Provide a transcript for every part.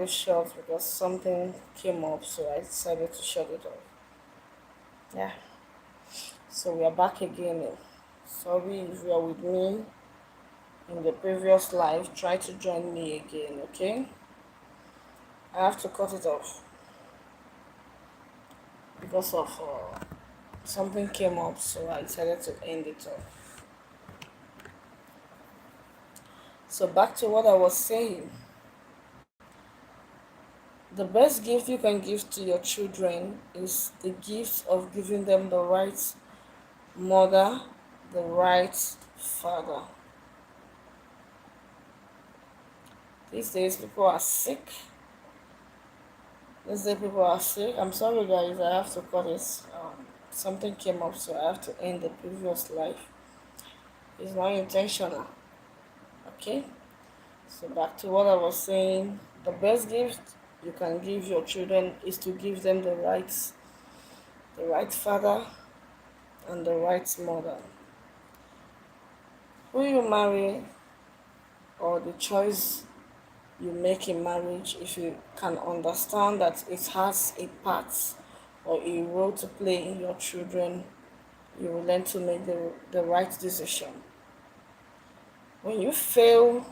it short because something came up, so I decided to shut it off. Yeah. So we are back again. Sorry if you are with me in the previous live. Try to join me again, okay? I have to cut it off because of something came up, so I decided to end it off. So back to what I was saying. The best gift you can give to your children is the gift of giving them the right mother, the right father. These days, people are sick. These days, people are sick. I'm sorry, guys. I have to cut this. Something came up, so I have to end the previous live. It's not intentional. Okay. So back to what I was saying. The best gift you can give your children is to give them the right father, and the right mother. Who you marry or the choice you make in marriage, if you can understand that it has a part or a role to play in your children, you will learn to make the right decision. When you fail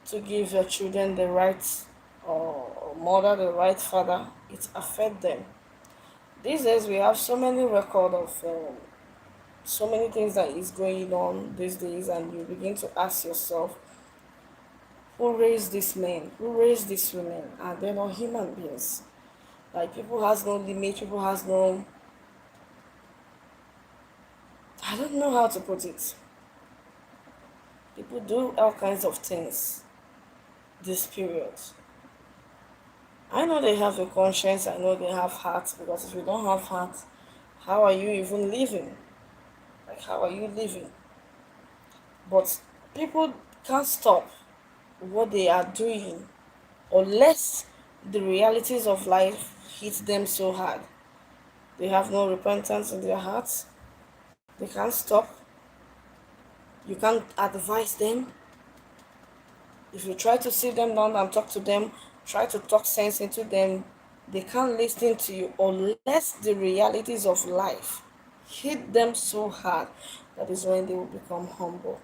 to give your children the right or mother, the right father, it affects them. These days we have so many record of so many things that is going on these days, and you begin to ask yourself, who raised these men, who raised these women? Are they not human beings? Like, people has no limit, people has no, I don't know how to put it. People do all kinds of things this period. I know they have a conscience, I know they have heart, because if you don't have heart, how are you even living? Like, how are you living? But people can't stop what they are doing unless the realities of life hit them so hard. They have no repentance in their hearts. They can't stop. You can't advise them. If you try to sit them down and talk to them, try to talk sense into them, they can't listen to you unless the realities of life hit them so hard. That is when they will become humble.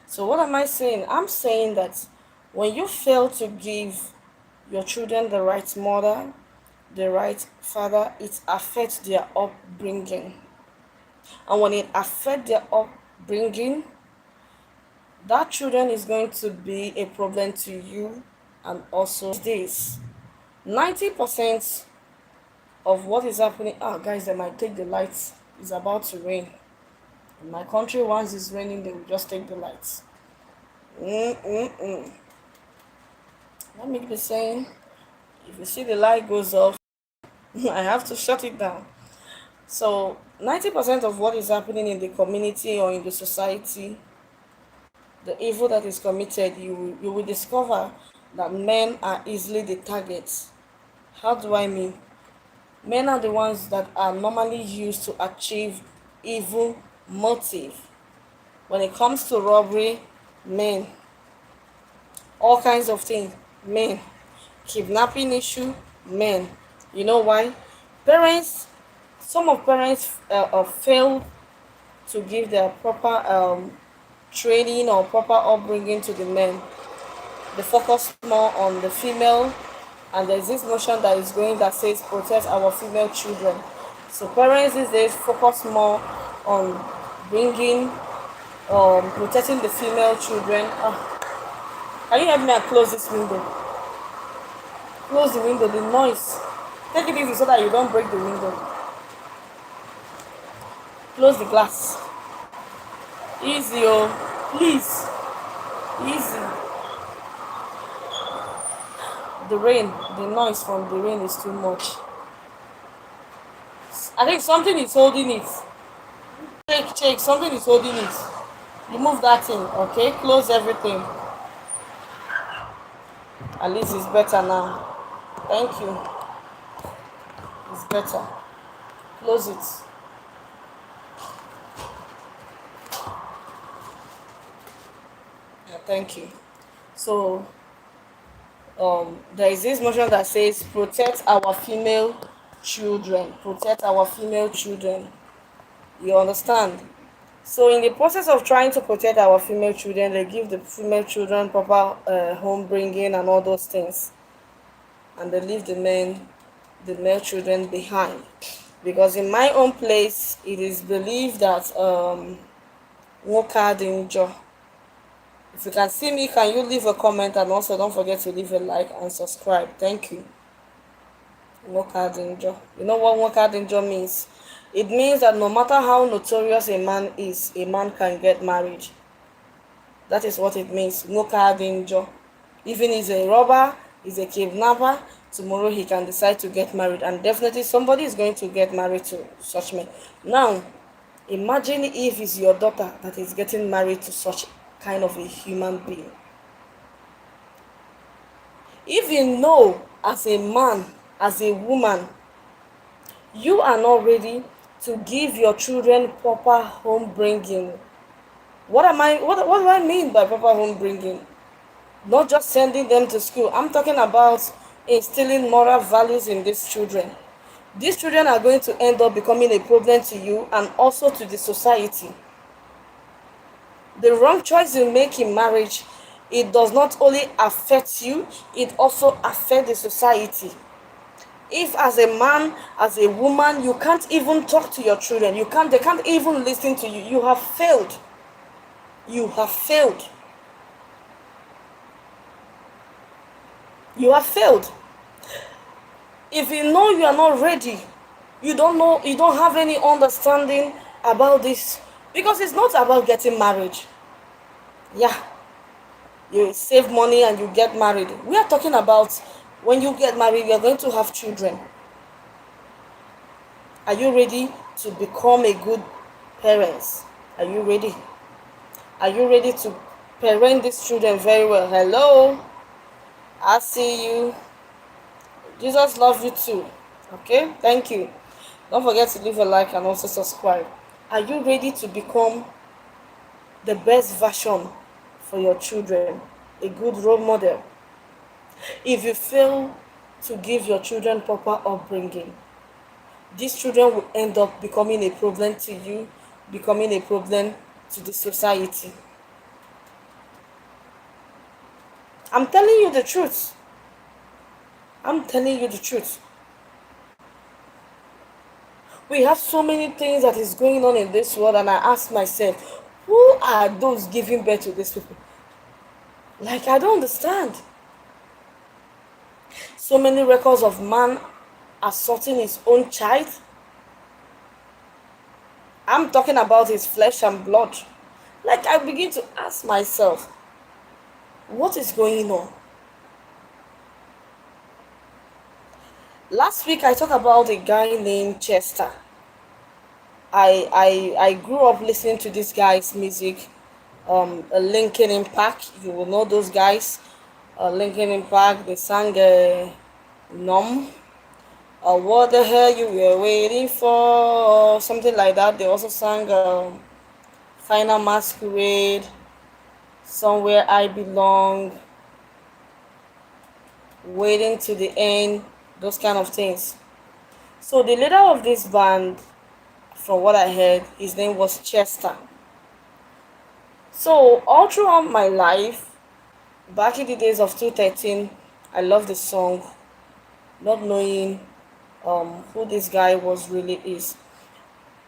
So what am I saying? I'm saying that when you fail to give your children the right mother, the right father, it affects their upbringing. And when it affects their upbringing, that children is going to be a problem to you. And also these days, 90% of what is happening, guys, they might take the lights. It's about to rain. In my country, once it's raining, they will just take the lights. Let me be saying, if you see the light goes off, I have to shut it down. So 90% of what is happening in the community or in the society, the evil that is committed, you will discover that men are easily the targets. How do I mean? Men are the ones that are normally used to achieve evil motive. When it comes to robbery, men. All kinds of things, men. Kidnapping issue, men. You know why? Parents, some of parents fail to give their proper training or proper upbringing to the men. They focus more on the female, and there's this notion that is going that says protect our female children. So parents these days focus more on bringing protecting the female children. Can you help me and close this window? Close the window, the noise. Take it easy so that you don't break the window. Close the glass. Easy, oh, please. Easy. The rain, the noise from the rain is too much. I think something is holding it. Check, something is holding it. Remove that thing, okay? Close everything. At least it's better now. Thank you. It's better. Close it. Yeah, thank you. So there is this motion that says protect our female children, protect our female children. You understand? So in the process of trying to protect our female children, they give the female children proper home bringing and all those things, and they leave the male children behind. Because in my own place, it is believed that danger. If you can see me, can you leave a comment, and also don't forget to leave a like and subscribe. Thank you. Danger. You know what danger means? It means that no matter how notorious a man is, a man can get married. That is what it means. Danger. Even he's a robber, he's a kidnapper, tomorrow he can decide to get married, and definitely somebody is going to get married to such men. Now, imagine if it's your daughter that is getting married to such kind of a human being. If you know as a man, as a woman, you are not ready to give your children proper home bringing. What do I mean by proper home bringing? Not just sending them to school. I'm talking about instilling moral values in these children. These children are going to end up becoming a problem to you and also to the society. The wrong choice you make in marriage, it does not only affect you, it also affects the society. If as a man, as a woman, you can't even talk to your children, they can't even listen to you, you have failed. You have failed. You have failed. If you know you are not ready, you don't have any understanding about this, because it's not about getting married. Yeah, you save money and you get married. We are talking about when you get married, you're going to have children. Are you ready to become a good parent? Are you ready? Are you ready to parent these children very well? Hello? I see you. Jesus loves you too. Okay? Thank you. Don't forget to leave a like and also subscribe. Are you ready to become the best version for your children? A good role model? If you fail to give your children proper upbringing, these children will end up becoming a problem to you, becoming a problem to the society. I'm telling you the truth. I'm telling you the truth. We have so many things that is going on in this world, and I ask myself, who are those giving birth to these people? Like, I don't understand. So many records of man assaulting his own child. I'm talking about his flesh and blood. Like, I begin to ask myself, what is going on? Last week I talked about a guy named Chester. I grew up listening to this guy's music. Linkin Impact, you will know those guys. Linkin Impact, they sang Numb. What the hell you were waiting for, something like that. They also sang Final Masquerade, Somewhere I Belong, Waiting to the End, those kind of things. So the leader of this band, from what I heard, his name was Chester. So all throughout my life, back in the days of 2013, I loved the song, not knowing who this guy really is.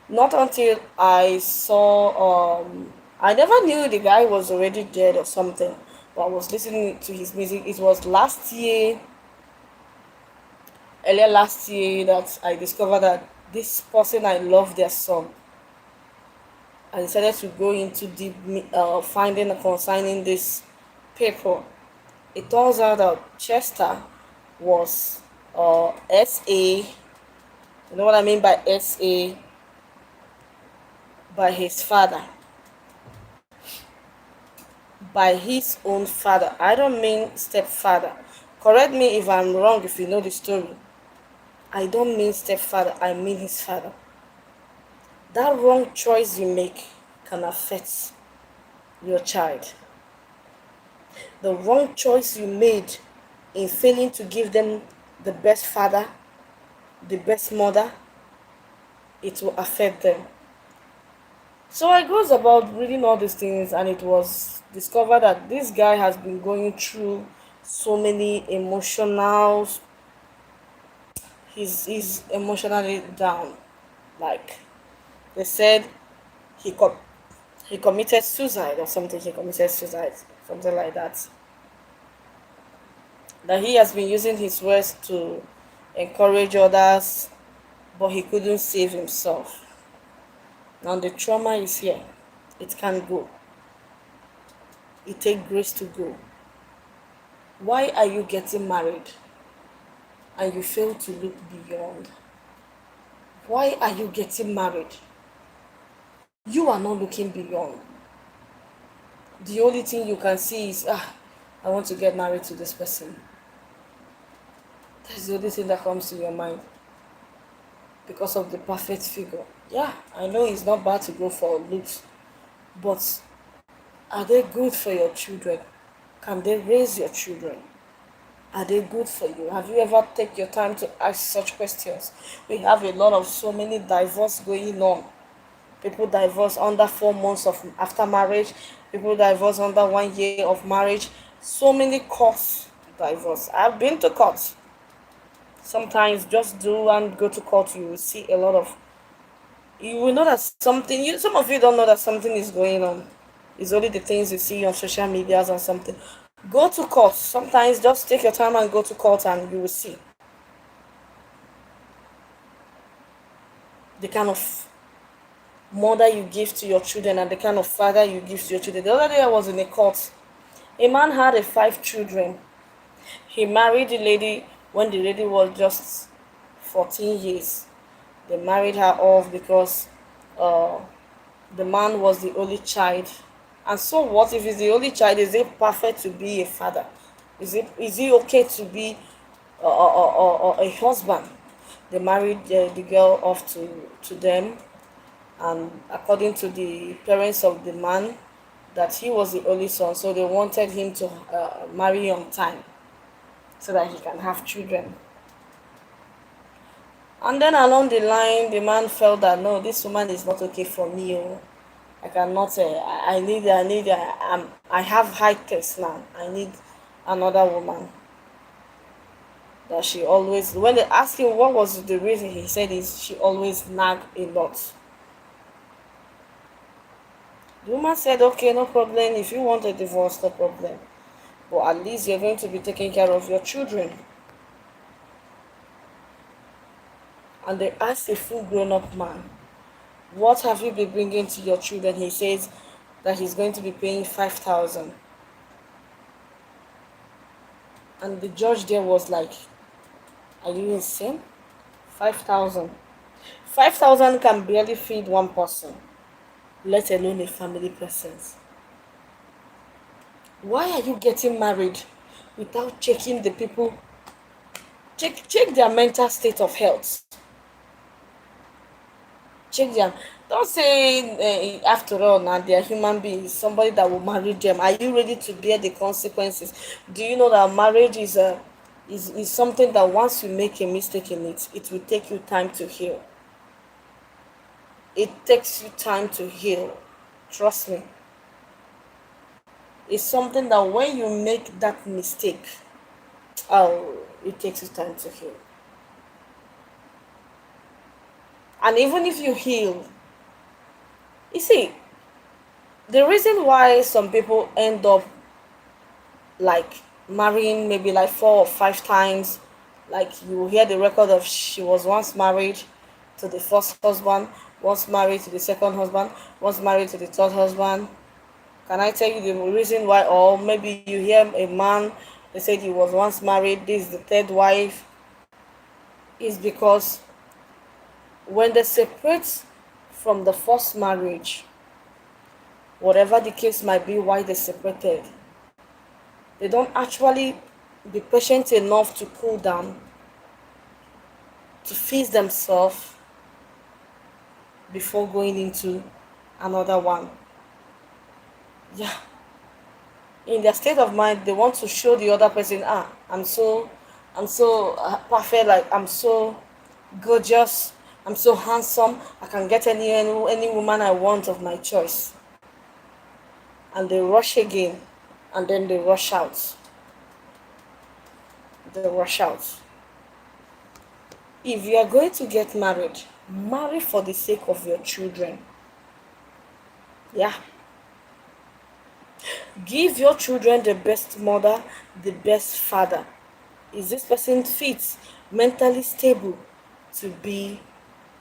Not until I saw, I never knew the guy was already dead or something, but I was listening to his music. It was earlier last year, that I discovered that this person, I love their song. I decided to go into deep finding and consigning this paper. It turns out that Chester was SA. You know what I mean by SA? By his father. By his own father. I don't mean stepfather. Correct me if I'm wrong, if you know the story. I don't mean stepfather, I mean his father. That wrong choice you make can affect your child. The wrong choice you made in failing to give them the best father, the best mother, it will affect them. So I goes about reading all these things, and it was discovered that this guy has been going through so many emotional. He's emotionally down. Like they said, he com- he committed suicide or something. He committed suicide, something like that. That he has been using his words to encourage others, but he couldn't save himself. Now the trauma is here. It can't go. It takes grace to go. Why are you getting married and you fail to look beyond? Why are you getting married? You are not looking beyond. The only thing you can see is, I want to get married to this person. That's the only thing that comes to your mind because of the perfect figure. Yeah, I know it's not bad to go for looks, but are they good for your children? Can they raise your children? Are they good for you? Have you ever take your time to ask such questions? We have a lot of so many divorce going on. People divorce under 4 months of after marriage. People divorce under 1 year of marriage. So many courts divorce. I've been to court. Sometimes just do and go to court, you will see a lot of. You will know that something. Some of you don't know that something is going on. It's only the things you see on social medias and something. Go to court. Sometimes just take your time and go to court, and you will see the kind of mother you give to your children and the kind of father you give to your children. The other day I was in a court. A man had 5 children. He married the lady when the lady was just 14 years. They married her off because uh, the man was the only child. And so what if he's the only child? Is it perfect to be a father? Is it okay to be a husband? They married the girl off to them, and according to the parents of the man, that he was the only son, so they wanted him to marry on time so that he can have children. And then along the line, the man felt that no, this woman is not okay for me. Oh. I cannot. I have high test now. I need another woman. That she always, when they asked him what was the reason, he said is she always nagged a lot. The woman said, okay, no problem. If you want a divorce, no problem. But at least you're going to be taking care of your children. And they asked a full grown-up man, what have you been bringing to your children? He says that he's going to be paying 5,000. And the judge there was like, are you insane? 5,000. 5,000 can barely feed one person, let alone a family persons. Why are you getting married without checking the people? Check their mental state of health. Check them. Don't say after all now they are human beings. Somebody that will marry them. Are you ready to bear the consequences? Do you know that marriage is something that once you make a mistake in it, it will take you time to heal. It takes you time to heal. Trust me. It's something that when you make that mistake, it takes you time to heal. And even if you heal, you see, the reason why some people end up like marrying maybe like 4 or 5 times, like you will hear the record of she was once married to the first husband, once married to the second husband, once married to the third husband. Can I tell you the reason why? Or maybe you hear a man, they said he was once married, this is the third wife. Is because when they separate from the first marriage, whatever the case might be why they separated, they don't actually be patient enough to cool down, to fix themselves before going into another one. Yeah. In their state of mind, they want to show the other person, I'm so perfect, like I'm so gorgeous, I'm so handsome, I can get any woman I want of my choice. And they rush again, and then they rush out. They rush out. If you are going to get married, marry for the sake of your children. Yeah. Give your children the best mother, the best father. Is this person fit, mentally stable to be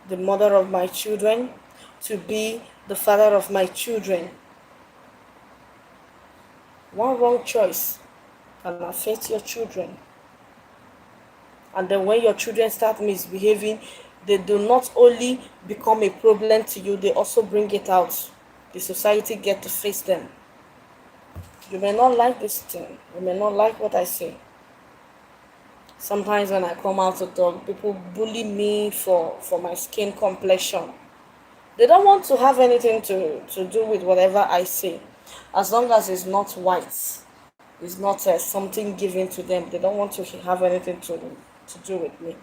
the mother of my children, to be the father of my children? One wrong choice can affect your children. And then when your children start misbehaving, they do not only become a problem to you, they also bring it out. The society get to face them. You may not like this thing, you may not like what I say. Sometimes when I come out to talk, people bully me for my skin complexion. They don't want to have anything to do with whatever I say. As long as it's not white, it's not something given to them. They don't want to have anything to do with me.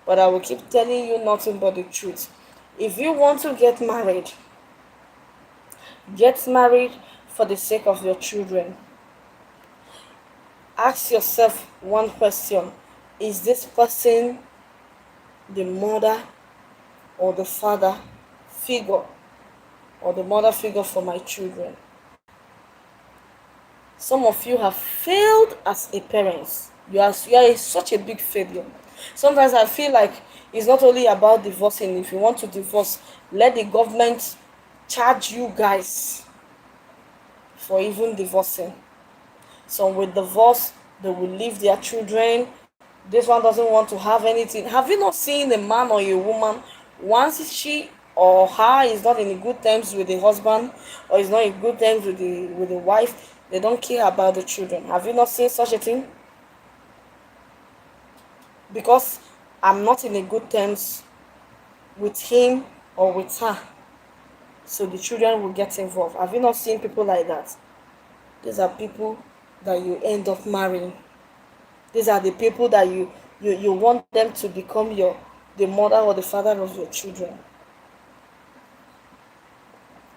But I will keep telling you nothing but the truth. If you want to get married for the sake of your children. Ask yourself one question. Is this person the mother or the father figure, or the mother figure for my children? Some of you have failed as a parent. You are such a big failure. Sometimes I feel like it's not only about divorcing. If you want to divorce, let the government charge you guys for even divorcing. Some will divorce, they will leave their children. This one doesn't want to have anything. Have you not seen a man or a woman, once she or her is not in good terms with the husband, or is not in good terms with the wife, they don't care about the children? Have you not seen such a thing? Because I'm not in a good terms with him or with her, so the children will get involved. Have you not seen people like that? These are people that you end up marrying. These are the people that you want them to become the mother or the father of your children.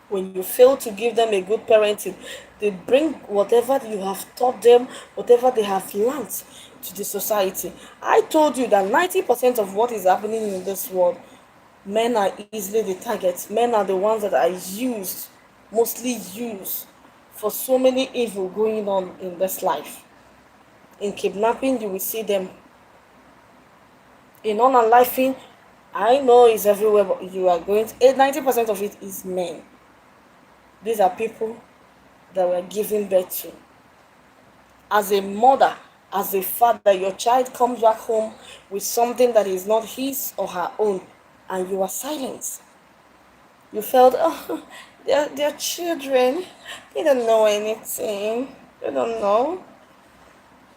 When you fail to give them a good parenting, they bring whatever you have taught them, whatever they have learned, to the society. I told you that 90% of what is happening in this world, men are easily the targets. Men are the ones that are used, mostly used, for so many evil going on in this life. In kidnapping, you will see them. In unaliving, I know it's everywhere, but you are going to 90% of it is men. These are people that were given birth to. As a mother, as a father, your child comes back home with something that is not his or her own, and you are silent. You felt, oh, they're children. They don't know anything. They don't know.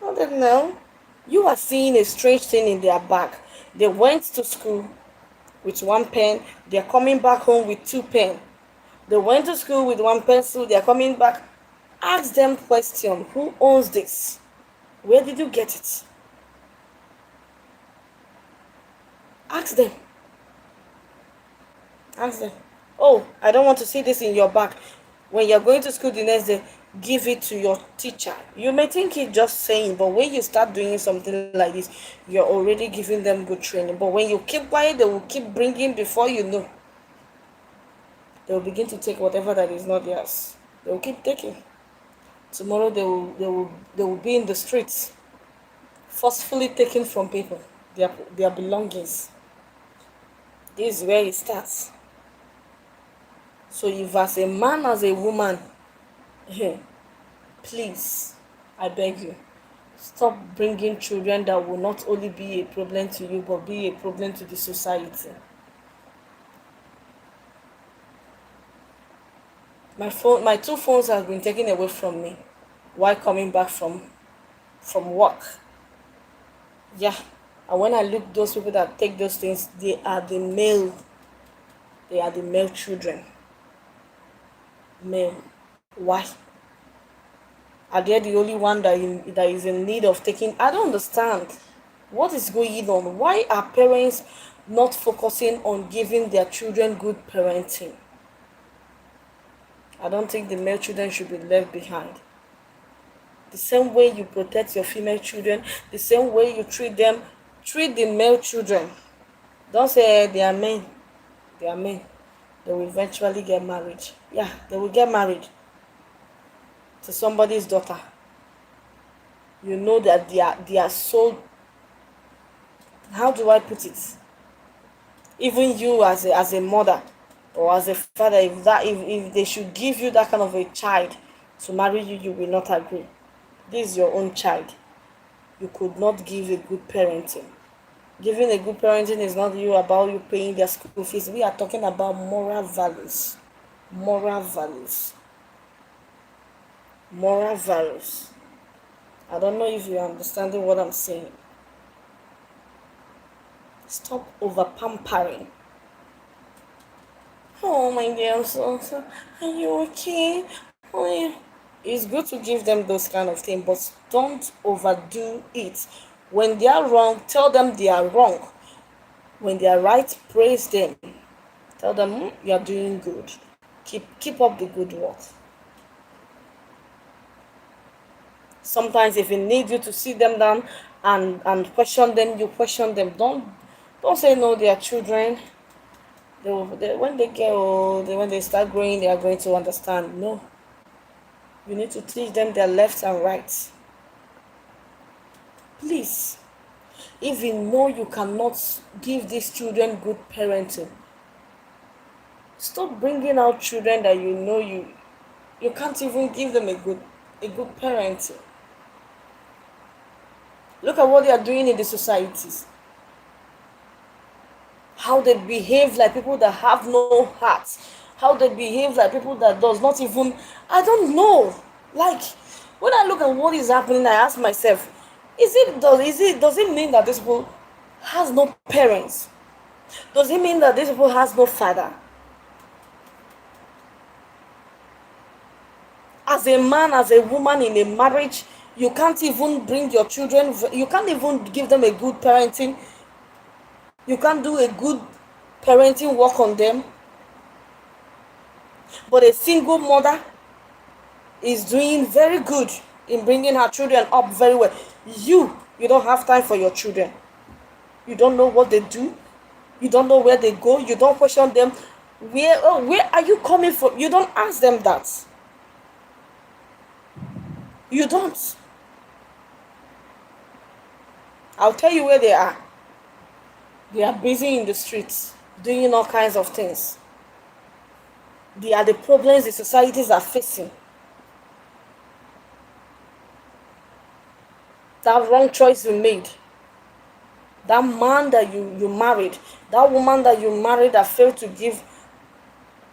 I don't know. You are seeing a strange thing in their bag. They went to school with one pen. They're coming back home with two pens. They went to school with one pencil. They're coming back. Ask them question. Who owns this? Where did you get it? Ask them. Ask them. Oh, I don't want to see this in your bag. When you're going to school the next day, give it to your teacher. You may think it's just saying, but when you start doing something like this, you're already giving them good training. But when you keep quiet, they will keep bringing. Before you know, they will begin to take whatever that is not theirs. They will keep taking. Tomorrow they will be in the streets, forcefully taking from people their belongings. This is where it starts. So if as a man, as a woman, please, I beg you, stop bringing children that will not only be a problem to you, but be a problem to the society. My two phones have been taken away from me while coming back from work. Yeah. And when I look, those people that take those things, they are the male children. Male. Why? Are they the only one that is in need of taking? I don't understand. What is going on? Why are parents not focusing on giving their children good parenting? I don't think the male children should be left behind. The same way you protect your female children, the same way you treat them, treat the male children. Don't say they are men. They are men. They will eventually get married. Yeah, they will get married to somebody's daughter. You know that they are so, how do I put it? Even you as a mother or as a father, if they should give you that kind of a child to marry you, you will not agree. This is your own child. You could not give a good parenting. Giving a good parenting is not you about you paying their school fees. We are talking about moral values. Moral values. Moral values. I don't know if you're understanding what I'm saying. Stop over pampering. Oh my dear, so are you okay? Oh, yeah. It's good to give them those kind of things, but don't overdo it. When they are wrong, tell them they are wrong. When they are right, praise them. Tell them you are doing good. Keep up the good work. Sometimes if it needs you to sit them down and question them, you question them. Don't say no, they are children. When they get old, when they start growing, they are going to understand. No, you need to teach them their left and right. Please, if you know you cannot give these children good parenting, stop bringing out children that you know you can't even give them a good parenting. Look at what they are doing in the societies. How they behave like people that have no heart. How they behave like people that does not even, I don't know. Like, when I look at what is happening, I ask myself, does it mean that this people has no parents? Does it mean that this people has no father? As a man, as a woman in a marriage, you can't even bring your children, you can't even give them a good parenting. You can't do a good parenting work on them. But a single mother is doing very good in bringing her children up very well. You don't have time for your children. You don't know what they do. You don't know where they go. You don't question them. Where are you coming from? You don't ask them that. You don't. I'll tell you where they are. They are busy in the streets, doing all kinds of things. They are the problems the societies are facing. That wrong choice you made, that man that you married, that woman that you married that failed to give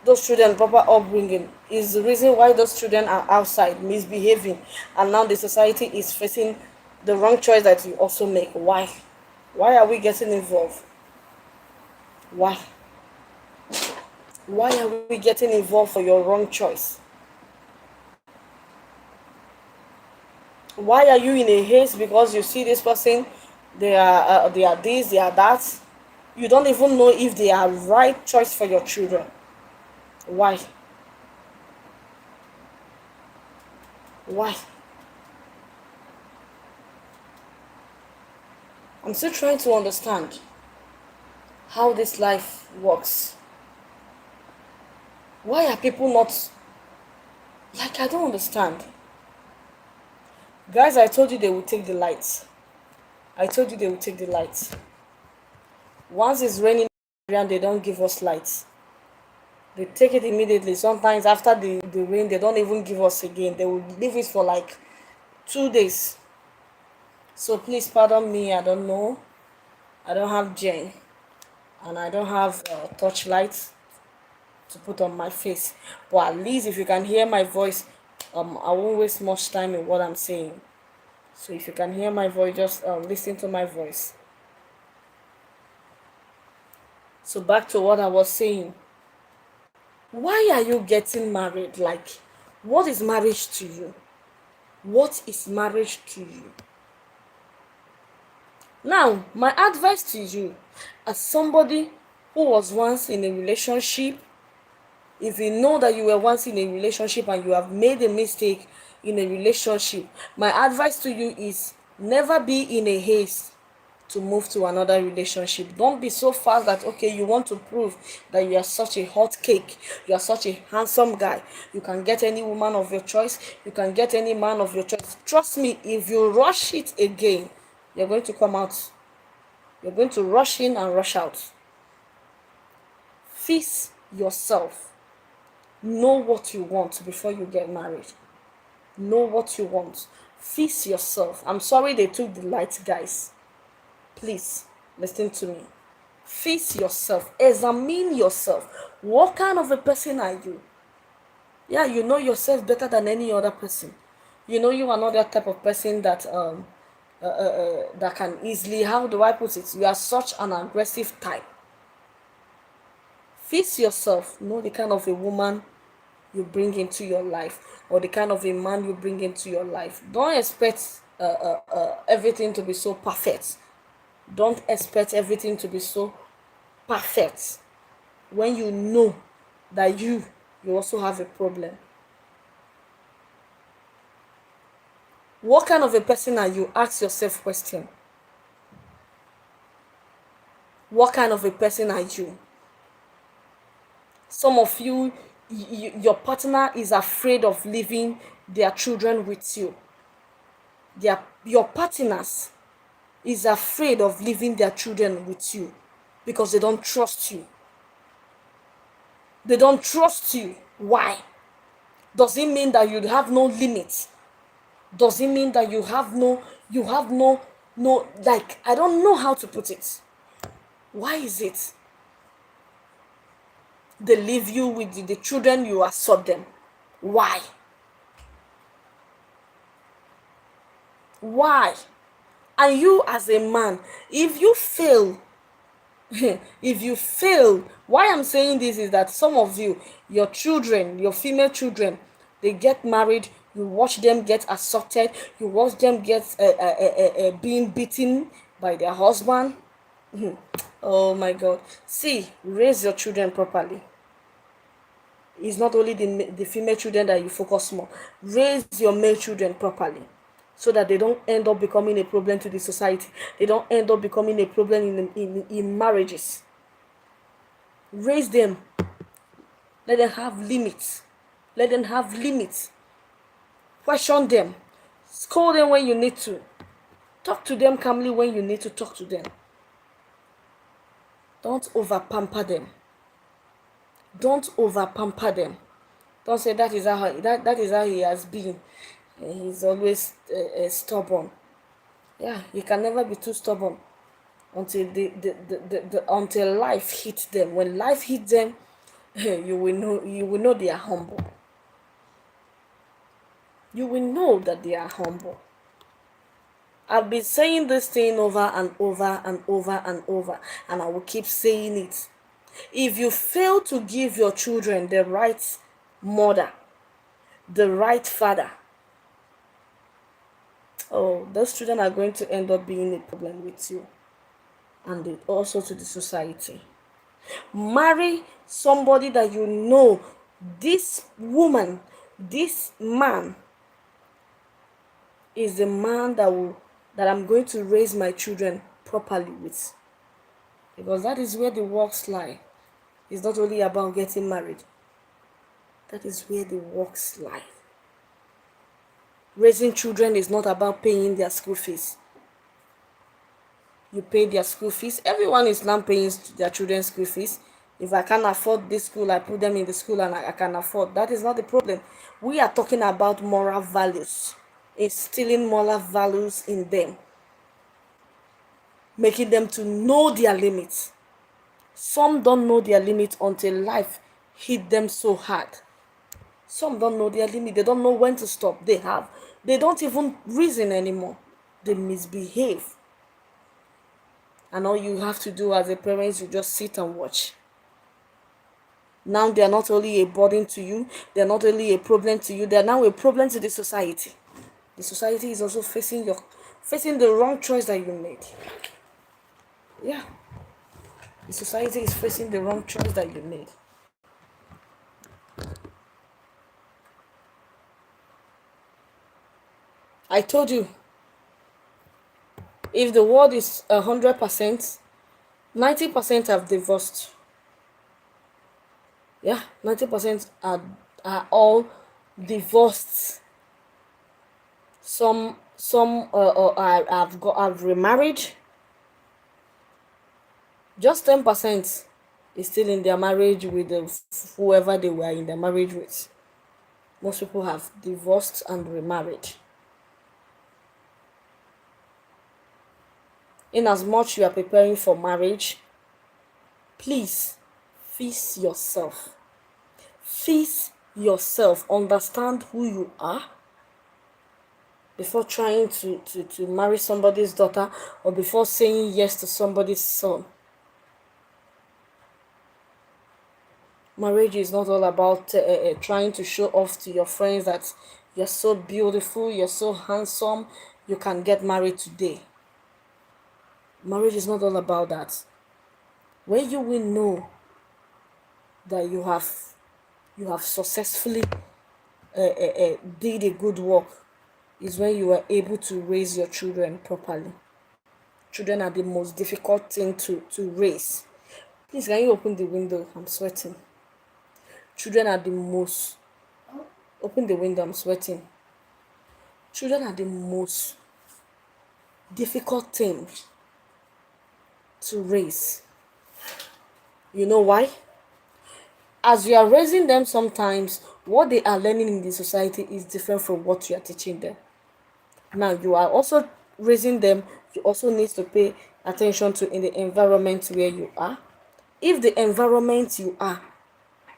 those children proper upbringing is the reason why those children are outside misbehaving, and now the society is facing the wrong choice that you also make. Why are we getting involved? Why are we getting involved for your wrong choice? Why are you in a haste because you see this person, they are this, they are that? You don't even know if they are right choice for your children. Why? I'm still trying to understand how this life works. Why are people not, like, I don't understand. Guys, I told you they will take the lights. Once it's raining and they don't give us lights, they take it immediately. Sometimes after the rain, they don't even give us again. They will leave it for like 2 days. So please pardon me, I don't know. I don't have Jane, and I don't have torchlight to put on my face. But at least if you can hear my voice, I won't waste much time in what I'm saying. So if you can hear my voice, just listen to my voice. So back to what I was saying. Why are you getting married? Like, what is marriage to you? What is marriage to you? Now, my advice to you, as somebody who was once in a relationship, if you know that you were once in a relationship and you have made a mistake in a relationship, my advice to you is never be in a haste to move to another relationship. Don't be so fast that okay, you want to prove that you are such a hot cake, you are such a handsome guy, you can get any woman of your choice, you can get any man of your choice. Trust me, if you rush it again, you're going to come out, you're going to rush in and rush out. Fix yourself. Know what you want before you get married. Know what you want. Fix yourself. I'm sorry they took the light, guys. Please listen to me. Fix yourself. Examine yourself. What kind of a person are you? Yeah, you know yourself better than any other person. You know you are not that type of person that that can easily, how do I put it? You are such an aggressive type. Fix yourself. Know the kind of a woman you bring into your life, or the kind of a man you bring into your life. Don't expect everything to be so perfect. Don't expect everything to be so perfect when you know that you also have a problem. What kind of a person are you? Ask yourself question. What kind of a person are you? Some of you, your partner is afraid of leaving their children with you. Your partners is afraid of leaving their children with you because they don't trust you. They don't trust you. Why? Does it mean that you have no limits? Does it mean that you have no, like, I don't know how to put it. Why is it they leave you with the children, you assort them? Why? Why? And you as a man, if you fail, if you fail, why I'm saying this is that some of you, your children, your female children, they get married, you watch them get assaulted, you watch them get being beaten by their husband. Oh my God. See, raise your children properly. It's not only the female children that you focus more. Raise your male children properly so that they don't end up becoming a problem to the society. They don't end up becoming a problem in marriages. Raise them. Let them have limits. Let them have limits. Question them. Scold them when you need to. Talk to them calmly when you need to talk to them. Don't over pamper them. Don't over pamper them. Don't say that is how he has been. He's always stubborn. Yeah, you can never be too stubborn until until life hits them. When life hits them, you will know they are humble. You will know that they are humble. I've been saying this thing over and over and over and over, and I will keep saying it. If you fail to give your children the right mother, the right father, oh, those children are going to end up being a problem with you and also to the society. Marry somebody that you know, this woman, this man is the man that I'm going to raise my children properly with, because that is where the works lie. It's not only about getting married. That is where the works lie. Raising children is not about paying their school fees. You pay their school fees. Everyone is now paying their children's school fees. If I can't afford this school, I put them in the school and I can afford. That is not the problem. We are talking about moral values. Instilling moral values in them. Making them to know their limits. Some don't know their limits until life hit them so hard. Some don't know their limit. They don't know when to stop. They don't even reason anymore. They misbehave. And all you have to do as a parent is you just sit and watch. Now they are not only a burden to you, they are not only a problem to you, they are now a problem to the society. The society is also facing the wrong choice that you made. Yeah, the society is facing the wrong choice that you made. I told you, if the world is 100%, 90% have divorced. Yeah, 90% are all divorced. Some have remarried. Just 10% is still in their marriage with whoever they were in their marriage with. Most people have divorced and remarried. In as much you are preparing for marriage, please fix yourself. Fix yourself. Understand who you are before trying to marry somebody's daughter, or before saying yes to somebody's son. Marriage is not all about trying to show off to your friends that you're so beautiful, you're so handsome, you can get married today. Marriage is not all about that. When you will know that you have successfully did a good work is when you are able to raise your children properly. Children are the most difficult thing to raise. Please, can you open the window? I'm sweating. Children are the most. Open the window, I'm sweating. Children are the most difficult thing to raise. You know why? As you are raising them, sometimes what they are learning in the society is different from what you are teaching them. Now you are also raising them, you also need to pay attention to in the environment where you are. If the environment you are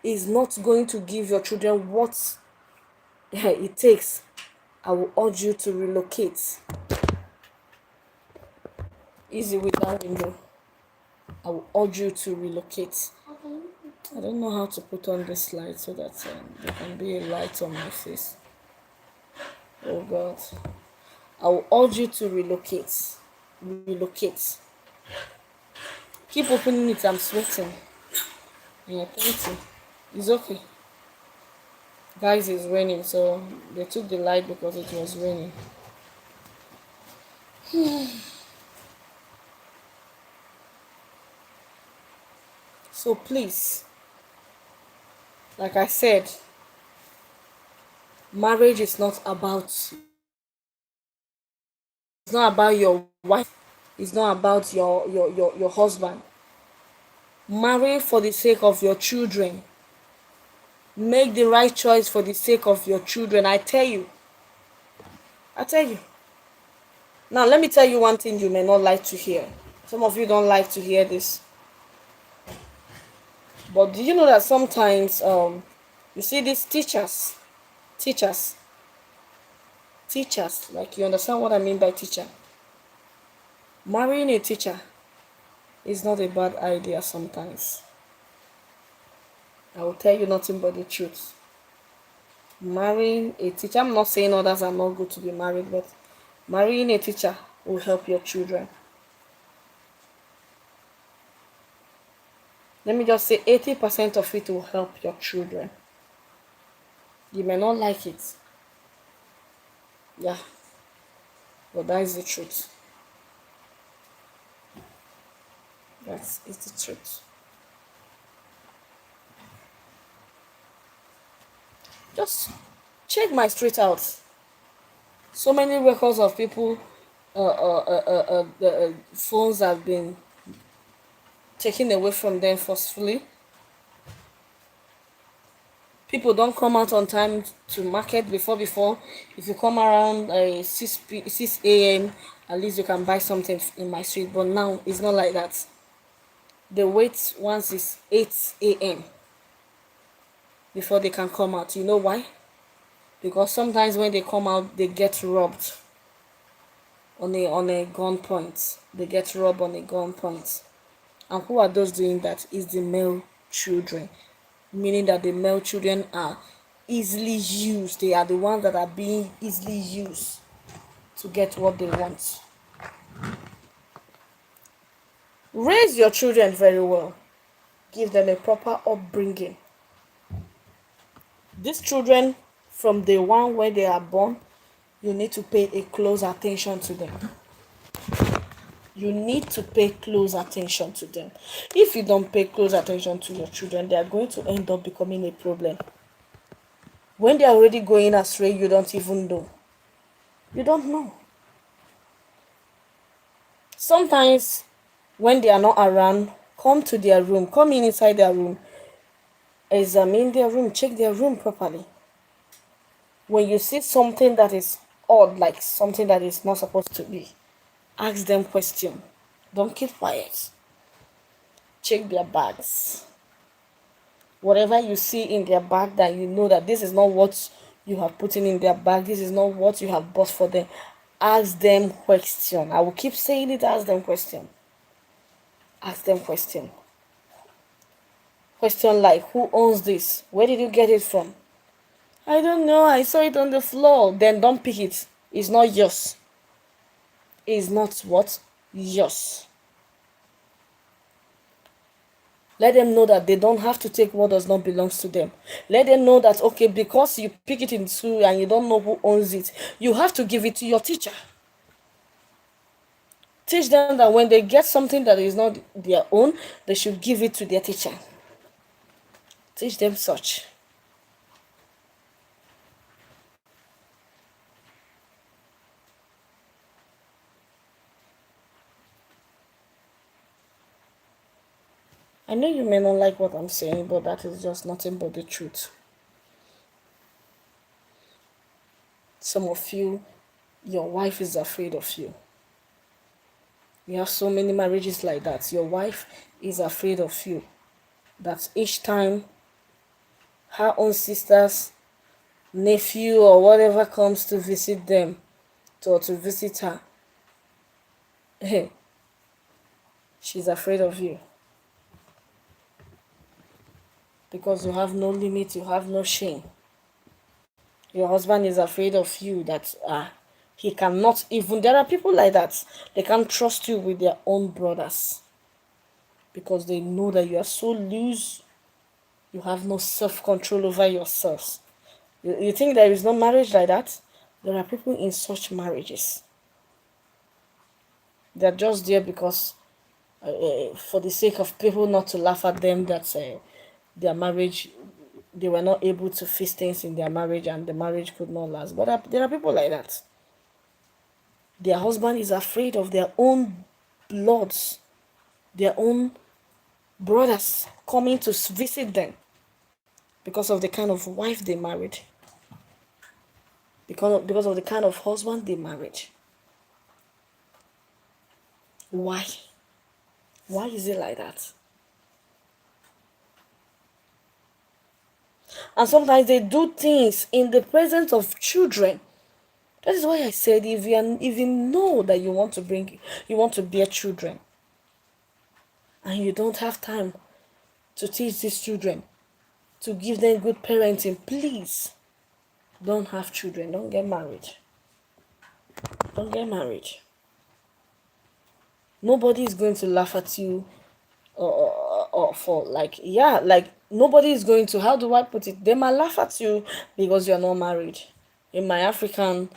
is not going to give your children what it takes, I will urge you to relocate. Easy with that window. I will urge you to relocate. I don't know how to put on this light so that there can be a light on my face. Oh God. I will urge you to relocate. Relocate. Keep opening it. I'm sweating. Yeah, thank you. It's okay. Guys, it's raining, so they took the light because it was raining. So please, like I said, marriage is not about, it's not about your wife, it's not about your husband. Marry for the sake of your children. Make the right choice for the sake of your children. I tell you. Now let me tell you one thing you may not like to hear. Some of you don't like to hear this. But do you know that sometimes you see these teachers, like, you understand what I mean by teacher? Marrying a teacher is not a bad idea sometimes. I will tell you nothing but the truth. Marrying a teacher, I'm not saying others are not good to be married, but marrying a teacher will help your children. Let me just say 80% of it will help your children. You may not like it. Yeah. But that is the truth. That is the truth. Just check my street out. So many records of people, the phones have been taken away from them forcefully. People don't come out on time to market. Before if you come around 6 a.m, at least you can buy something in my street. But now it's not like that. The wait once is 8 a.m before they can come out. You know why? Because sometimes when they come out, they get robbed on a gunpoint. They get robbed on a gunpoint. And who are those doing that? Is the male children. Meaning that the male children are easily used. They are the ones that are being easily used to get what they want. Raise your children very well. Give them a proper upbringing. These children, from day one when they are born, you need to pay a close attention to them. You need to pay close attention to them. If you don't pay close attention to your children, they are going to end up becoming a problem. When they are already going astray, you don't even know. You don't know. Sometimes, when they are not around, come to their room, come inside their room, examine their room, check their room properly. When you see something that is odd, like something that is not supposed to be, ask them questions. Don't keep quiet. Check their bags. Whatever you see in their bag that you know that this is not what you have put in their bag, this is not what you have bought for them, ask them question. I will keep saying it, ask them question. Ask them question. Question like, who owns this? Where did you get it from? I don't know, I saw it on the floor. Then don't pick it. It's not yours. It's not what? Yours. Let them know that they don't have to take what does not belong to them. Let them know that, okay, because you pick it in school and you don't know who owns it, you have to give it to your teacher. Teach them that when they get something that is not their own, they should give it to their teacher. Teach them such. I know you may not like what I'm saying, but that is just nothing but the truth. Some of you, your wife is afraid of you. We have so many marriages like that. Your wife is afraid of you. That each time her own sisters, nephew, or whatever comes to visit them, or to visit her, hey, she's afraid of you. Because you have no limit, you have no shame. Your husband is afraid of you that he cannot even, there are people like that, they can't trust you with their own brothers because they know that you are so loose, you have no self-control over yourselves. You think there is no marriage like that? There are people in such marriages. They're just there because for the sake of people not to laugh at them, that their marriage, they were not able to fix things in their marriage and the marriage could not last. But there are people like that. Their husband is afraid of their own bloods, their own brothers coming to visit them because of the kind of wife they married, because of the kind of husband they married. Why? Why is it like that? And sometimes they do things in the presence of children. That is why I said, if you know that you want to bear children, and you don't have time to teach these children, to give them good parenting, please don't have children. Don't get married. Don't get married. Nobody is going to laugh at you or for like nobody is going to, how do I put it, they might laugh at you because you're not married. In my African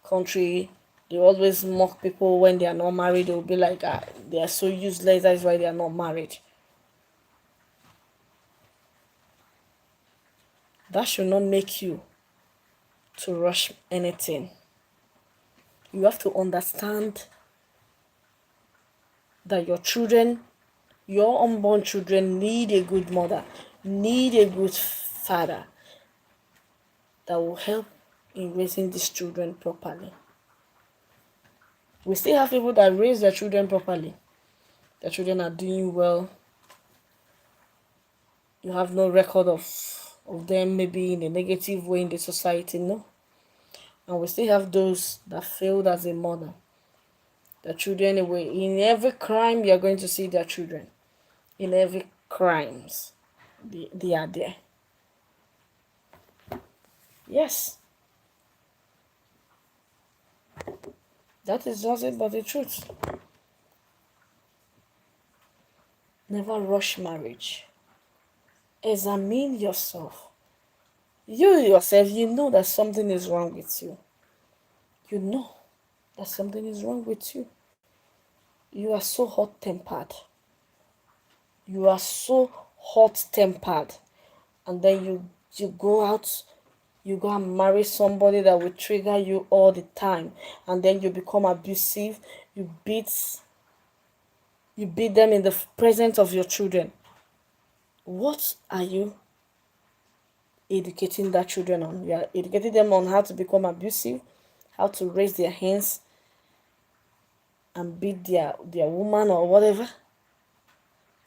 country, they always mock people when they are not married. They'll be like, they are so useless, that's why they are not married. That should not make you to rush anything. You have to understand that your children, your unborn children, need a good mother, need a good father that will help in raising these children properly. We still have people that raise their children properly. Their children are doing well. You have no record of them maybe in a negative way in the society, no. And we still have those that failed as a mother. Their children away. In every crime, you are going to see their children. In every crimes, they are there. Yes. That is just it, but the truth. Never rush marriage. Examine yourself. You yourself, you know that something is wrong with you. You know that something is wrong with you. You are so hot tempered. You are so hot tempered. And then you go out, you go and marry somebody that will trigger you all the time. And then you become abusive. You beat them in the presence of your children. What are you educating that children on? You are educating them on how to become abusive, how to raise their hands and beat their woman or whatever.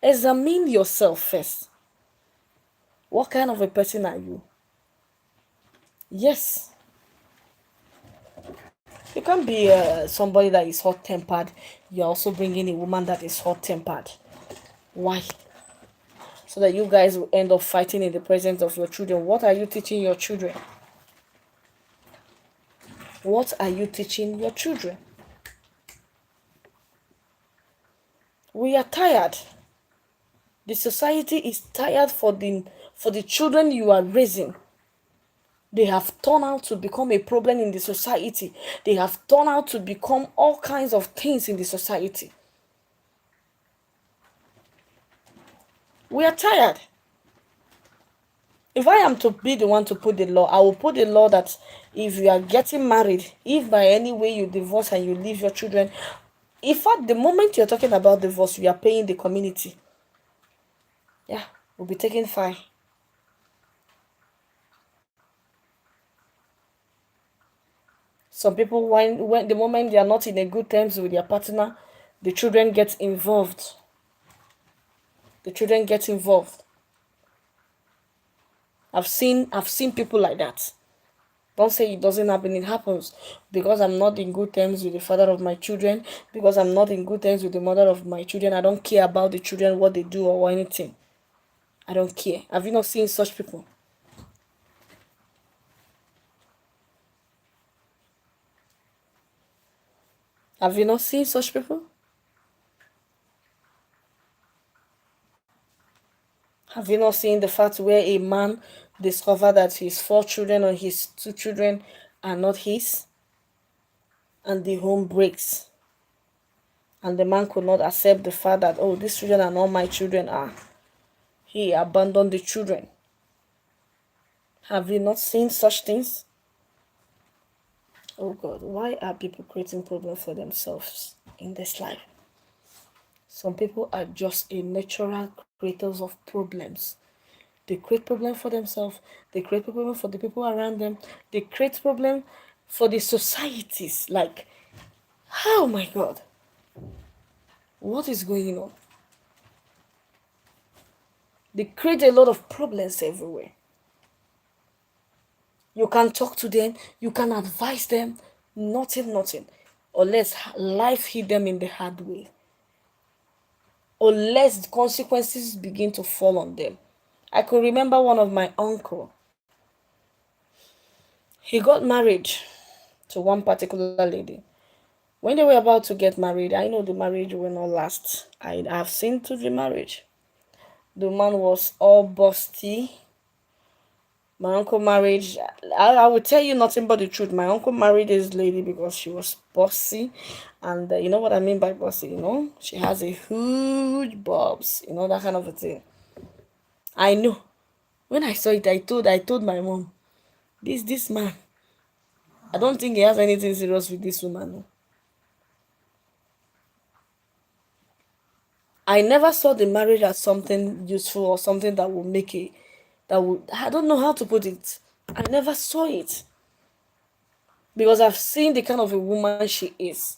Examine yourself first. What kind of a person are you? Yes, you can't be somebody that is hot tempered. You're also bringing a woman that is hot tempered. Why? So that you guys will end up fighting in the presence of your children. What are you teaching your children? What are you teaching your children? We are tired. The society is tired for the children you are raising. They have turned out to become a problem in the society. They have turned out to become all kinds of things in the society. We are tired. If I am to be the one to put the law, I will put the law that if you are getting married, if by any way you divorce and you leave your children, in fact, the moment you're talking about divorce, you are paying the community. Yeah, we'll be taking fine. Some people, when the moment they are not in a good terms with their partner, the children get involved. The children get involved. I've seen people like that. Don't say it doesn't happen, it happens. Because I'm not in good terms with the father of my children, because I'm not in good terms with the mother of my children, I don't care about the children, what they do or anything. I don't care. Have you not seen such people? Have you not seen such people? Have you not seen the fact where a man discovered that his 4 children or his 2 children are not his, and the home breaks, and the man could not accept the fact that, oh, these children are not my children, he abandoned the children. Have you not seen such things? Oh God, why are people creating problems for themselves in this life? Some people are just a natural creators of problems. They create problem for themselves. They create problem for the people around them. They create problem for the societies. Like, oh my God, what is going on? They create a lot of problems everywhere. You can talk to them. You can advise them. Nothing. Unless life hit them in the hard way. Unless the consequences begin to fall on them. I could remember one of my uncle. He got married to one particular lady. When they were about to get married, I know the marriage will not last. I have seen to the marriage. The man was all busty. My uncle married, I will tell you nothing but the truth. My uncle married this lady because she was bossy. And you know what I mean by bossy, She has a huge bobs, that kind of a thing. I know. When I saw it, I told my mom, this man, I don't think he has anything serious with this woman. No. I never saw the marriage as something useful or something that will make it, that would, I don't know how to put it. I never saw it. Because I've seen the kind of a woman she is.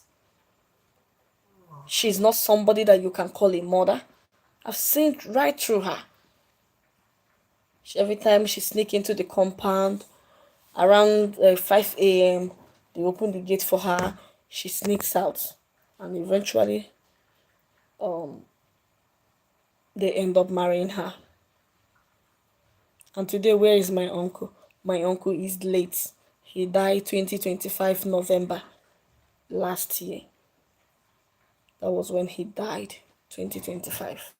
She's not somebody that you can call a mother. I've seen right through her. Every time she sneak into the compound, around 5 a.m., they open the gate for her. She sneaks out. And eventually, they end up marrying her. And today, where is my uncle? My uncle is late. He died 2025 November. last year. That was when he died, 2025.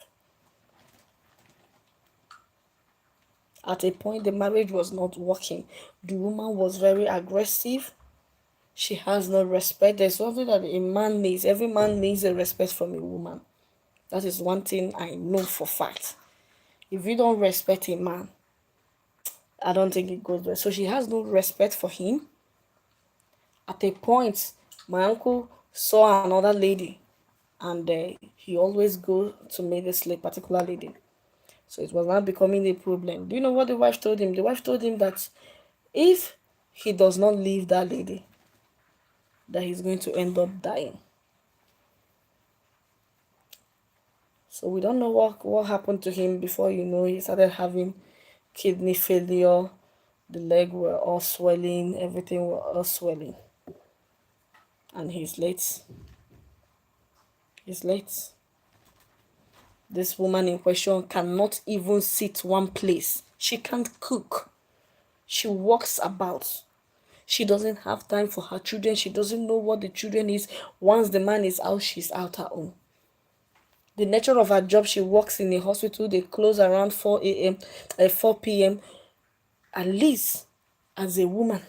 At a point, the marriage was not working. The woman was very aggressive. She has no respect. There's something that a man needs. Every man needs a respect from a woman. That is one thing I know for fact. If you don't respect a man, I don't think it goes well. So she has no respect for him. At a point, my uncle saw another lady, and he always go to meet this particular lady. So it was now becoming a problem. Do you know what the wife told him? The wife told him that if he does not leave that lady, that he's going to end up dying. So we don't know what happened to him. Before you know, he started having kidney failure. The leg were all swelling, everything were all swelling. And he's late. He's late. This woman in question cannot even sit one place. She can't cook. She walks about. She doesn't have time for her children. She doesn't know what the children is. Once the man is out, she's out her own. The nature of her job, she works in a hospital. They close around 4 a.m. 4 p.m. At least, as a woman,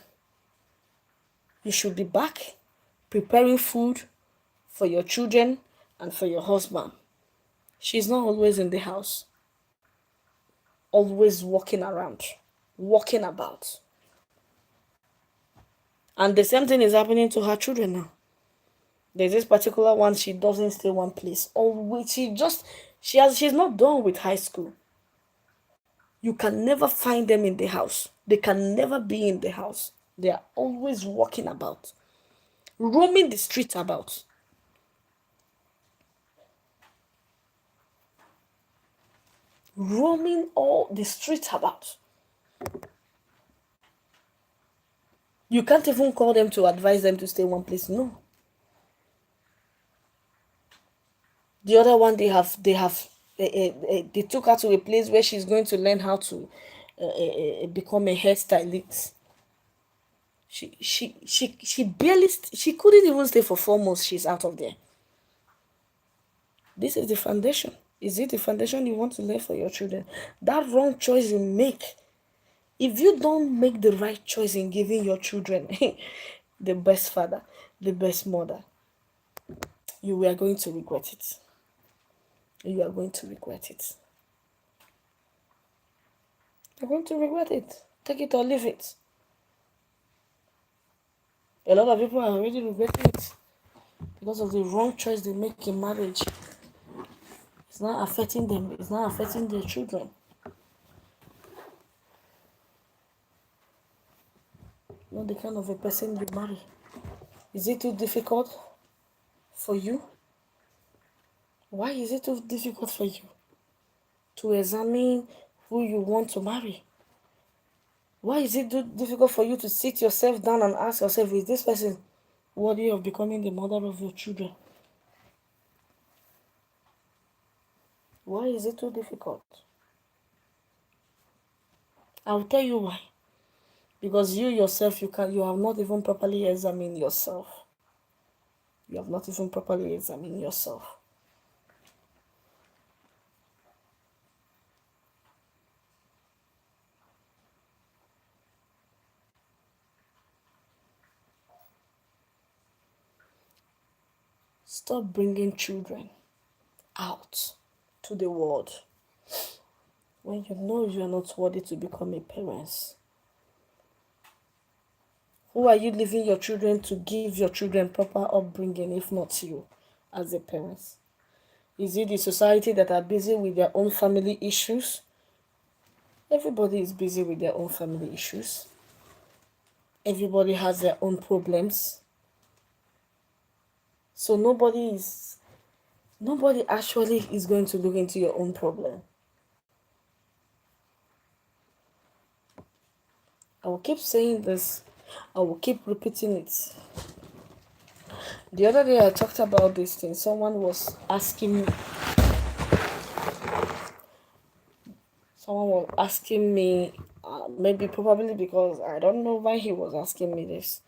you should be back preparing food for your children and for your husband. She's not always in the house. Always walking around, walking about. And the same thing is happening to her children now. There's this particular one, she doesn't stay one place. Always, she's not done with high school. You can never find them in the house. They can never be in the house. They are always walking about, roaming the street about. Roaming all the streets about. You can't even call them to advise them to stay one place. No. The other one, they took her to a place where she's going to learn how to become a hairstylist. She couldn't even stay for 4 months. She's out of there. This is the foundation. Is it the foundation you want to lay for your children? That wrong choice you make, if you don't make the right choice in giving your children the best father, the best mother, you are going to regret it. You are going to regret it. You're going to regret it. Take it or leave it. A lot of people are already regretting it because of the wrong choice they make in marriage. It's not affecting them. It's not affecting their children. Not the kind of a person you marry. Is it too difficult for you? Why is it too difficult for you to examine who you want to marry? Why is it too difficult for you to sit yourself down and ask yourself, is this person worthy of becoming the mother of your children? Why is it too difficult? I'll tell you why. Because you yourself, you have not even properly examined yourself. You have not even properly examined yourself. Stop bringing children out to the world when you know you are not worthy to become a parent. Who are you leaving your children to give your children proper upbringing if not you as a parent? Is it the society that are busy with their own family issues? Everybody is busy with their own family issues. Everybody has their own problems. So nobody actually is going to look into your own problem. I will keep saying this. I will keep repeating it. The other day I talked about this thing. Someone was asking me, maybe probably because I don't know why he was asking me this.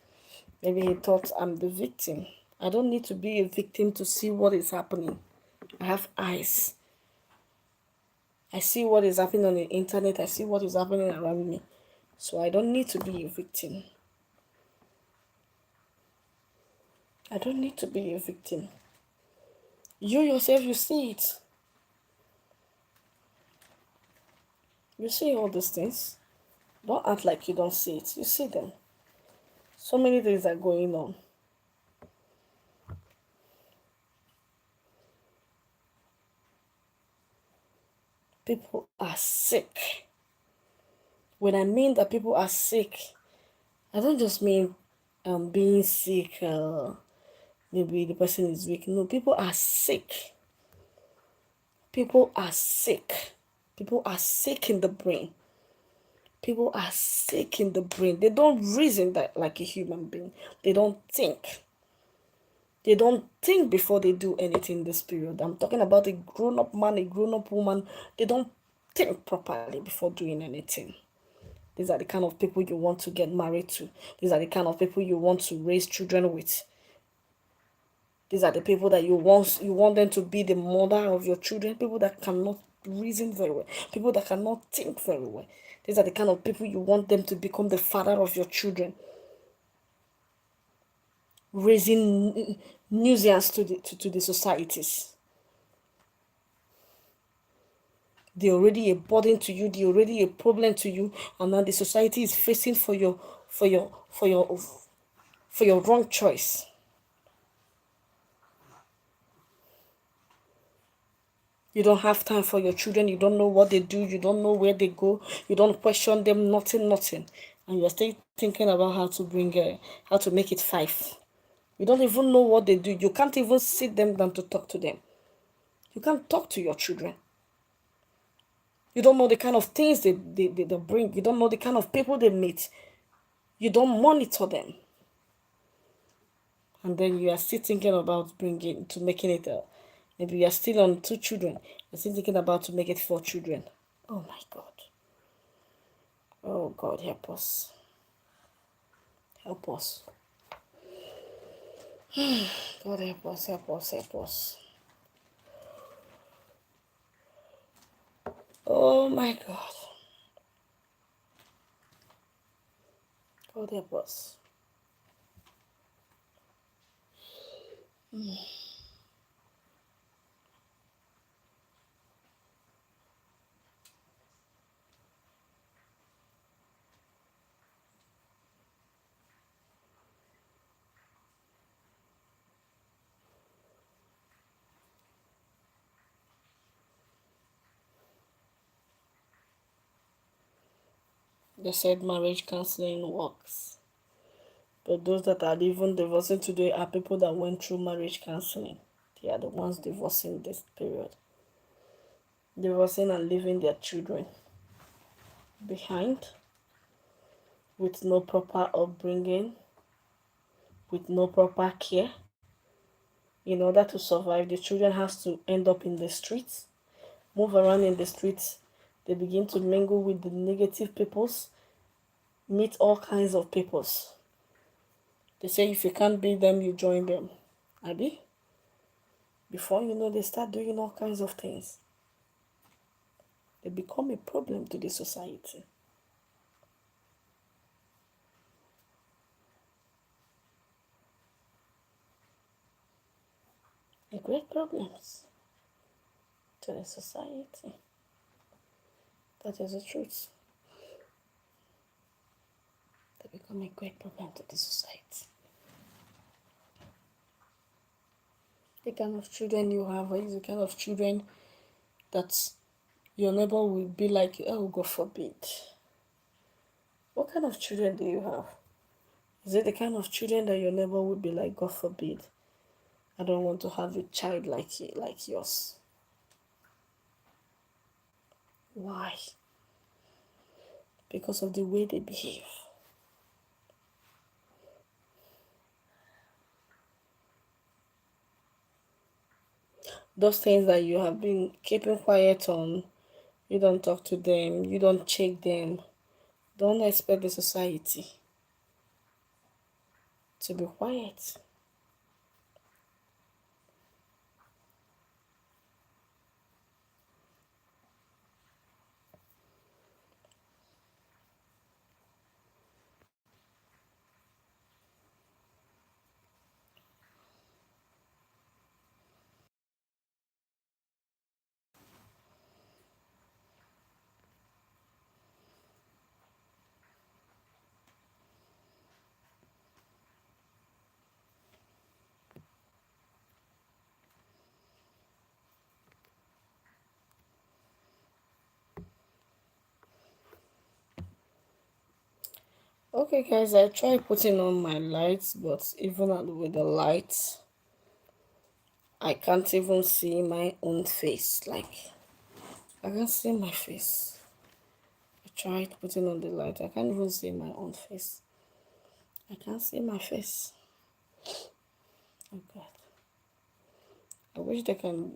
Maybe he thought I'm the victim I don't need to be a victim to see what is happening. I have eyes. I see what is happening on the internet. I see what is happening around me. So I don't need to be a victim. I don't need to be a victim. You yourself, you see it. You see all these things. Don't act like you don't see it. You see them. So many things are going on. People are sick. When I mean that people are sick, I don't just mean being sick, maybe the person is weak. No, people are sick. People are sick. People are sick in the brain. People are sick in the brain. They don't reason that like a human being. They don't think. They don't think before they do anything this period. I'm talking about a grown-up man, a grown-up woman. They don't think properly before doing anything. These are the kind of people you want to get married to. These are the kind of people you want to raise children with. These are the people that you want them to be the mother of your children. People that cannot reason very well. People that cannot think very well. These are the kind of people you want them to become the father of your children. Raising nuisance to the societies. They're already a burden to you. They're already a problem to you, and now the society is facing for your wrong choice. You don't have time for your children. You don't know what they do. You don't know where they go. You don't question them. Nothing. And you're still thinking about how to make it 5. You don't even know what they do. You can't even sit them down to talk to them. You can't talk to your children. You don't know the kind of things they bring. You don't know the kind of people they meet. You don't monitor them. And then you are still thinking about making it, maybe you are still on 2 children. You're still thinking about to make it 4 children. Oh my God. Oh God, help us. Help us. God, help us, help us, help us. Oh my God. God, help us. They said marriage counseling works. But those that are even divorcing today are people that went through marriage counseling. They are the ones divorcing this period. Divorcing and leaving their children behind with no proper upbringing, with no proper care. In order to survive, the children has to end up in the streets, move around in the streets. They begin to mingle with the negative peoples, meet all kinds of peoples. They say if you can't beat them, you join them. Abi? Before you know, they start doing all kinds of things. They become a problem to the society. A great problems to the society. That is the truth. They become a great problem to the society. The kind of children you have is the kind of children that your neighbor will be like, oh, God forbid. What kind of children do you have? Is it the kind of children that your neighbor will be like, God forbid, I don't want to have a child like yours? Why? Because of the way they behave. Those things that you have been keeping quiet on, you don't talk to them, you don't check them. Don't expect the society to be quiet. Okay, guys, I tried putting on my lights, but even with the lights, I can't even see my own face. Like, I can't see my face. I tried putting on the light. I can't even see my own face. I can't see my face. Oh, God. I wish they can.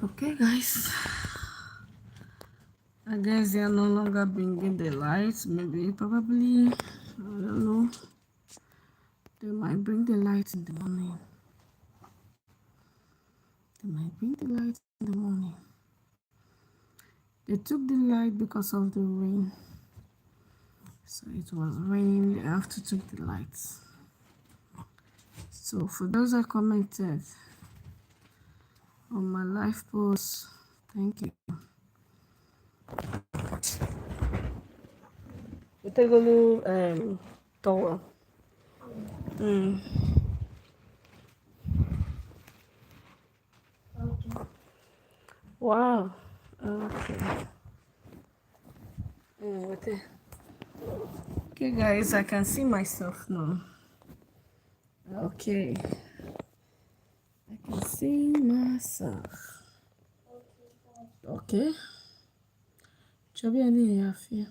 Okay, guys. I guess they are no longer bringing the lights. Maybe, probably, I don't know. They might bring the lights in the morning. They might bring the lights in the morning. They took the light because of the rain. So it was raining. They have to take the lights. So for those that commented on my live post, thank you. We take a little towel. Wow. Okay. Okay, guys, I can see myself now. Okay. I can see myself. Okay. Chubby, I need your fear.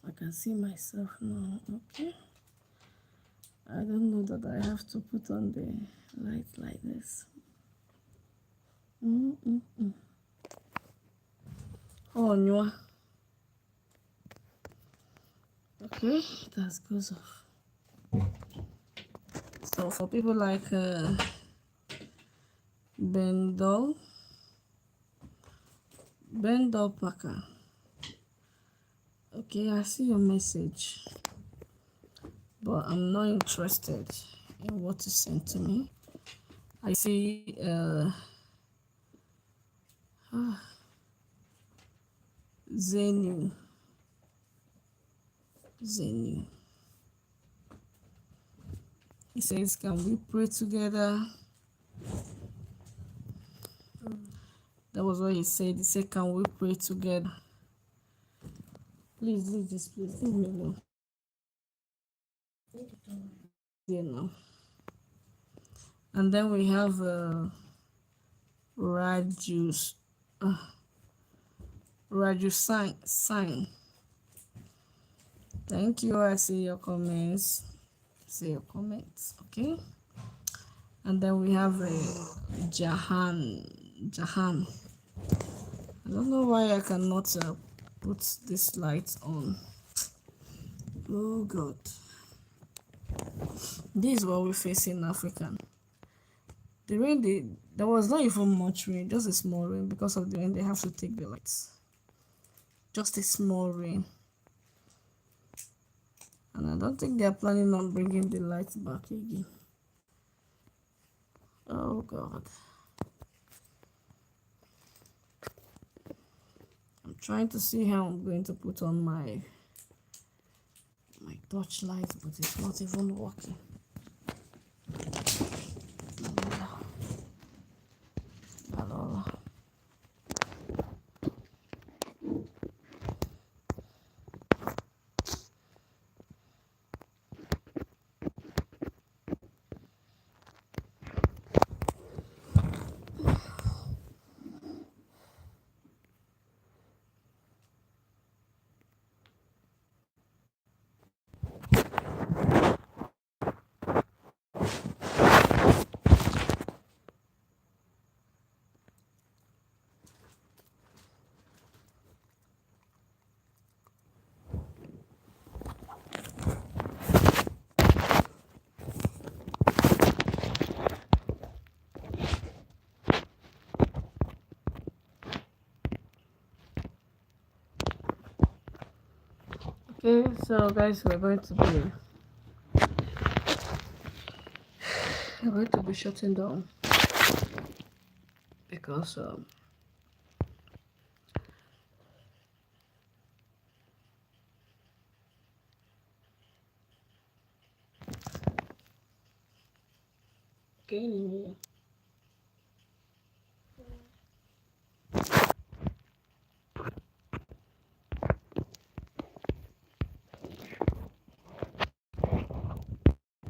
I can see myself now. Okay. I don't know that I have to put on the light like this. Oh, no. Okay, that goes off. So for people like Bendol Packer. Okay, I see your message, but I'm not interested in what you sent to me. I see Zenu. He says, can we pray together? That was what he said. He said, can we pray together? Please leave this place. Leave me alone. Here now. And then we have Raju sign. Thank you. I see your comments. Okay. And then we have Jahan. I don't know why I cannot put this light on. Oh God. This is what we face in Africa. The rain, there was not even much rain, just a small rain. Because of the rain, they have to take the lights. Just a small rain. And I don't think they're planning on bringing the lights back again. Oh God. I'm trying to see how I'm going to put on my torchlight, but it's not even working. So guys, we're going to be shutting down because can you hear me?